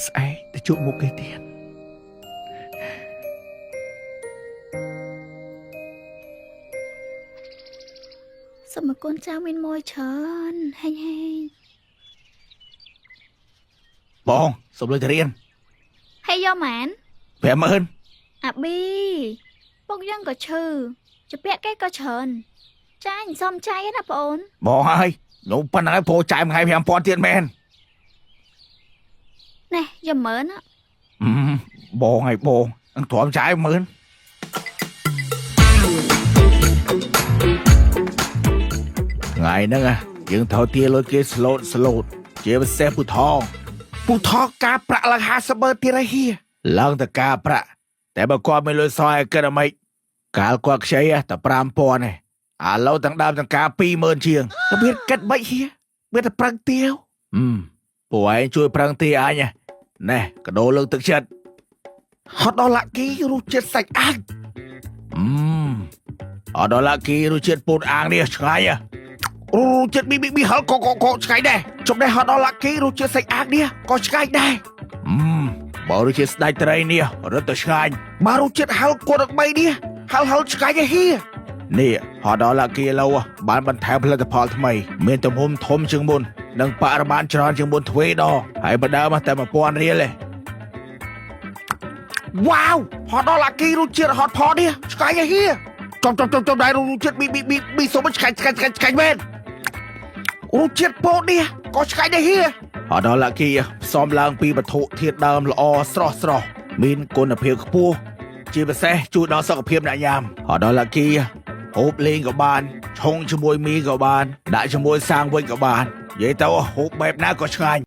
ស្អែកទៅជួបមុខគេទៀតសូមអរគុណចាមានមួយច្រើនហេងបងសុំលុយទៅរៀនហើយយកម៉ាន50000អាប៊ីពុកយើងក៏ឈឺជពាក់គេក៏ច្រើនចាញ់សុំចាយណាបងអូនបងហើយខ្ញុំប៉ុណ្ណឹងហើយពោចាយមួយថ្ងៃ5000ទៀតមែននេះយក10000ណាបងហើយបងនឹងទ្រាំចាយ10000ថ្ងៃហ្នឹងយើងត្រូវទាលុយគេស្លូតជាពិសេសពូថងការប្រាក់ឡើង500000ទៀតហើយហៀឡើងតែការប្រាក់តែបើគាត់មិនលុយសល់ឲ្យគិតអ្មេចកាលគាត់ខ្ចីតែ5000ឯងឥឡូវទាំងដើមទាំងការ20000ជាងទៅវាគិតមិនហៀវាតែប្រឹងទាវពួកឯងជួយប្រឹងទាអញណែកដោលើកទឹកចិត្តហត់ដល់លាក់គីរសជាតិសាច់អាំងអត់ដល់លាក់គីរសជាតិពោតអាំងនេះឆ្ងាញ់រសជាតិប៊ីហល់ក៏ឆ្ងាញ់ដែរជុំដែរហត់ដល់លាក់គីរសជាតិសាច់អាំងនេះក៏ឆ្ងាញ់ដែរបើរសជាតិស្ដេចត្រីនេះរឹតតែឆ្ងាញ់បើរសជាតិហឹលគល់3នេះហឹលឆ្ងាញ់ឯហៀនេះហត់ដល់លាក់គីឡូបានបន្ថែមផលិតផលថ្មីមានទំហំធំជាងមុននិងបរិមាណច្រើនជាងមុនទ្វេដងហើយបើដើមតែ1000រៀលទេវ៉ាវហត់ដល់លាក់គីរសជាតិហត់ផតនេះឆ្ងាញ់ឯហៀចំដែររសជាតិប៊ីសុំឆ្ងាញ់មែនរសជាតិពោតនេះក៏ឆ្ងាញ់ដែរហៀហត់ដល់លាក់គីផ្សំឡើងពីវត្ថុធាតុដើមល្អស្រស់មានគុណភាពខ្ពស់ជាពិសេសជួយដល់សុខភាពអ្នកញ៉ាំហត់ដល់លាក់គីហូបលេងក៏បានឆុងជាមួយមីក៏បានដាក់ជាមួយសាំងវិញក៏បាននិយាយទៅហូបបែបណាក៏ឆ្ងាញ់